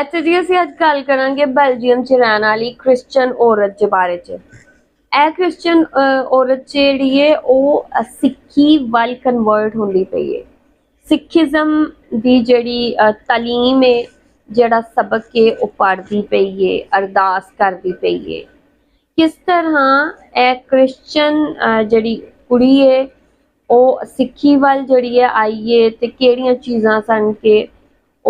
ਇੱਥੇ ਜੀ ਅਸੀਂ ਅੱਜ ਗੱਲ ਕਰਾਂਗੇ ਬੈਲਜੀਅਮ 'ਚ ਰਹਿਣ ਵਾਲੀ ਕ੍ਰਿਸਚਨ ਔਰਤ ਦੇ ਬਾਰੇ 'ਚ। ਇਹ ਕ੍ਰਿਸਚਨ ਔਰਤ ਜਿਹੜੀ ਹੈ ਉਹ ਸਿੱਖੀ ਵੱਲ ਕਨਵਰਟ ਹੁੰਦੀ ਪਈ ਹੈ। ਸਿੱਖੀਜ਼ਮ ਦੀ ਜਿਹੜੀ ਤਾਲੀਮ ਹੈ, ਜਿਹੜਾ ਸਬਕ ਹੈ ਉਹ ਪੜ੍ਹਦੀ ਪਈ ਹੈ, ਅਰਦਾਸ ਕਰਦੀ ਪਈ ਹੈ। ਕਿਸ ਤਰ੍ਹਾਂ ਇਹ ਕ੍ਰਿਸਚਨ ਜਿਹੜੀ ਕੁੜੀ ਹੈ ਉਹ ਸਿੱਖੀ ਵੱਲ ਜਿਹੜੀ ਹੈ ਆਈ ਹੈ ਤੇ ਕਿਹੜੀਆਂ ਚੀਜ਼ਾਂ ਸਨ ਕਿ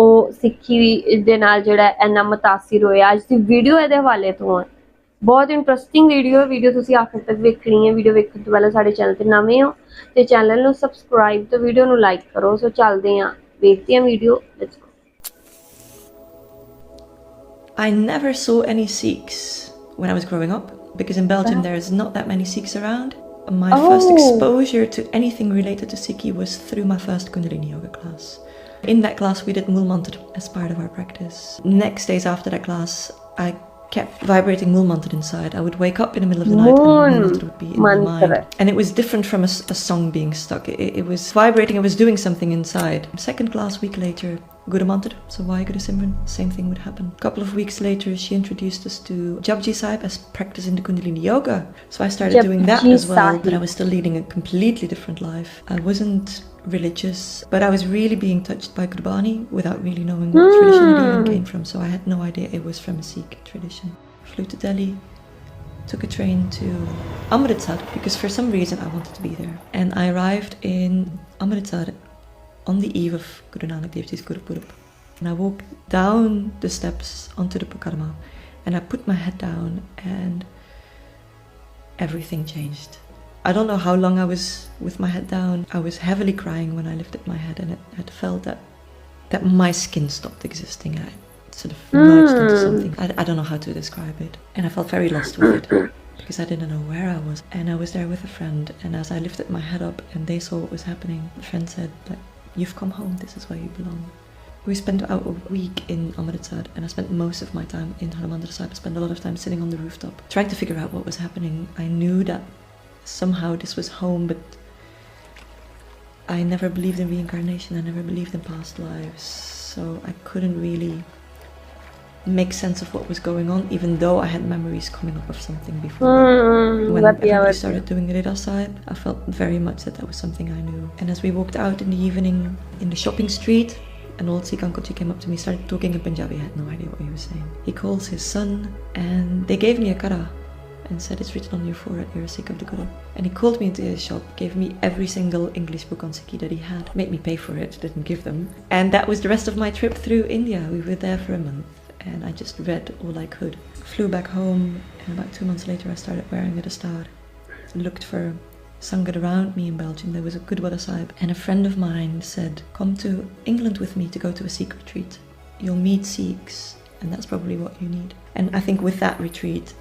ਉਹ ਸਿੱਖੀ ਦੇ ਨਾਲ ਜਿਹੜਾ ਇੰਨਾ ਮੁਤਾਸਿਰ ਹੋਇਆ। ਅੱਜ ਦੀ ਵੀਡੀਓ ਇਹਦੇ ਹਵਾਲੇ ਤੋਂ ਹੈ। ਬਹੁਤ ਇੰਟਰਸਟਿੰਗ ਵੀਡੀਓ ਤੁਸੀਂ ਆਖਰ ਤੱਕ ਵੇਖਣੀ ਹੈ। ਵੀਡੀਓ ਵੇਖਣ ਤੋਂ ਪਹਿਲਾਂ ਸਾਡੇ ਚੈਨਲ ਤੇ ਨਵੇਂ ਹੋ ਤੇ ਚੈਨਲ ਨੂੰ ਸਬਸਕ੍ਰਾਈਬ ਤੇ ਵੀਡੀਓ ਨੂੰ ਲਾਈਕ ਕਰੋ। ਸੋ ਚੱਲਦੇ ਹਾਂ, ਵੇਖਦੇ ਹਾਂ video. Let's go. I never saw any Sikhs when I was growing up because in Belgium there's not that many Sikhs around. My first exposure to anything related to Sikhi was through my first Kundalini yoga class. In that class we did Mool Mantra as part of our practice. Next days after that class I kept vibrating Mool Mantra inside. I would wake up in the middle of the night and Mool Mantra would be in my mind. And it was different from a song being stuck. It was vibrating, it was doing something inside. Second class, week later, Guru Mantra, so why Guru Simran? Same thing would happen. A couple of weeks later, she introduced us to Japji Sahib as practicing the Kundalini Yoga. So I started doing that as well, but I was still leading a completely different life. I wasn't religious, but I was really being touched by Gurbani without really knowing what tradition it even came from. So I had no idea it was from a Sikh tradition. Flew to Delhi, took a train to Amritsar because for some reason I wanted to be there. And I arrived in Amritsar on the eve of Guru Nanak Dev Ji's Gurupurab. And I walked down the steps onto the Pakarma and I put my head down and everything changed. I don't know how long I was with my head down. I was heavily crying when I lifted my head and it felt that my skin stopped existing. I sort of merged into something. I don't know how to describe it. And I felt very lost with it because I didn't know where I was. And I was there with a friend, and as I lifted my head up and they saw what was happening, the friend said, like, "You've come home, this is where you belong." We spent out a week in Amritsar and I spent most of my time in Harmandir Sahib. I spent a lot of time sitting on the rooftop trying to figure out what was happening. I knew that somehow this was home, but I never believed in reincarnation. I never believed in past lives, so I couldn't really make sense of what was going on, even though I had memories coming up of something before. When everybody started doing Rida Sahib, I felt very much that was something I knew. And as we walked out in the evening in the shopping street, an old Sikh uncle came up to me, started talking in Punjabi. I had no idea what he was saying. He calls his son and they gave me a kara and said, "It's written on your forehead, you're a Sikh of the Guru." And he called me into his shop, gave me every single English book on Sikhi that he had, made me pay for it, didn't give them. And that was the rest of my trip through India. We were there for a month and I just read all I could. Flew back home and about 2 months later I started wearing a star. Looked for Sangat around me in Belgium. There was a Gurdwara Sahib and a friend of mine said, "Come to England with me to go to a Sikh retreat. You'll meet Sikhs and that's probably what you need." And I think with that retreat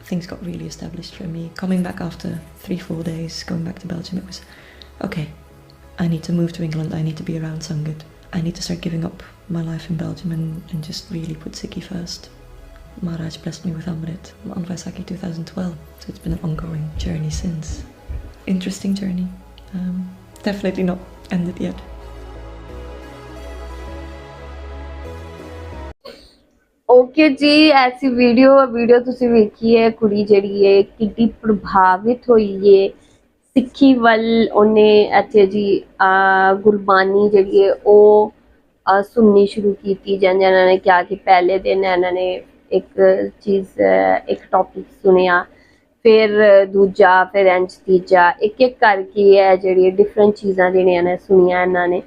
things got really established for me. Coming back after 3-4 days, going back to Belgium, it was okay, I need to move to England, I need to be around Sangat, I need to start giving up my life in Belgium and just really put Sikhi first. Maharaj blessed me with Amrit on Vaisakhi 2012, so it's been an ongoing journey since. Interesting journey, definitely not ended yet. Okay जी, ऐसी video तुसी वेखी है। कुड़ी जड़ी है कितनी प्रभावित हुई है सिक्खी वल। उन्हें इत्थे जी गुरबानी जड़ी है वो सुननी शुरू की थी। जिन्हें इन्होंने क्या कि पहले दिन इन्होंने एक टॉपिक सुनिया, फिर दूजा, फिर इंज तीजा, एक एक करके है जी डिफरेंट चीज़ां जिहड़ियां सुनिया इन्होंने।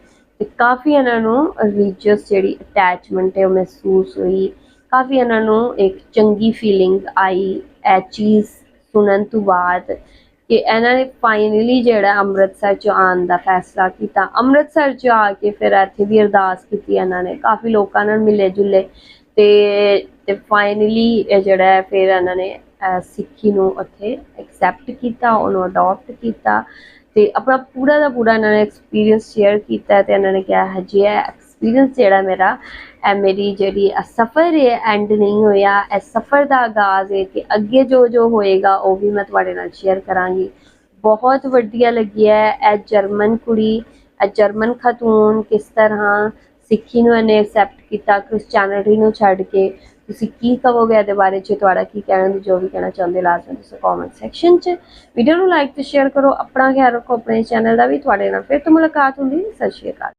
काफ़ी इन्हों रिलीजियस जी अटैचमेंट है महसूस हुई। काफ़ी इन्हों एक चंगी फीलिंग आई ए चीज़ सुनन तो बाद कि इन्होंने फाइनली जोड़ा अमृतसर च आने का फैसला किया। अमृतसर च आके फिर इत्थे भी अरदास की इन्होंने, काफ़ी लोगों नाल मिले जुले ते फाइनली जोड़ा फिर इन्होंने सिक्खी नूं उत्थे एक्सैप्ट किया, उन्होंने अडॉप्ट किया ते अपना पूरा का पूरा इन्होंने एक्सपीरियंस शेयर किया। तो इन्होंने कहा है जी एक्सपीरियंस जोड़ा मेरा मेरी जी सफ़र है एंड नहीं होया, इस सफ़र का आगाज़ है कि अगे जो होएगा वो भी मैं तुहाडे नाल शेयर करांगी। बहुत वधिया लगी है ए जर्मन कुड़ी, ए जर्मन खातून किस तरह ਸਿੱਖੀ ਨੂੰ ਇਹਨੇ ਐਕਸੈਪਟ ਕੀਤਾ, ਕ੍ਰਿਸਚੈਨਿਟੀ ਨੂੰ ਛੱਡ ਕੇ। ਤੁਸੀਂ ਕੀ ਕਹੋਗੇ ਇਹਦੇ ਬਾਰੇ 'ਚ, ਤੁਹਾਡਾ ਕੀ ਕਹਿਣਾ, ਦੀ ਜੋ ਵੀ ਕਹਿਣਾ ਚਾਹੁੰਦੇ ਲਾਜ਼ਮੀ ਤੁਸੀਂ ਕਮੈਂਟ ਸੈਕਸ਼ਨ 'ਚ। ਵੀਡੀਓ ਨੂੰ ਲਾਈਕ ਤੇ ਸ਼ੇਅਰ ਕਰੋ, ਆਪਣਾ ਖਿਆਲ ਰੱਖੋ, ਆਪਣੇ ਚੈਨਲ ਦਾ ਵੀ। ਤੁਹਾਡੇ ਨਾਲ ਫਿਰ ਤੋਂ ਮੁਲਾਕਾਤ ਹੁੰਦੀ। ਸਤਿ ਸ਼੍ਰੀ ਅਕਾਲ।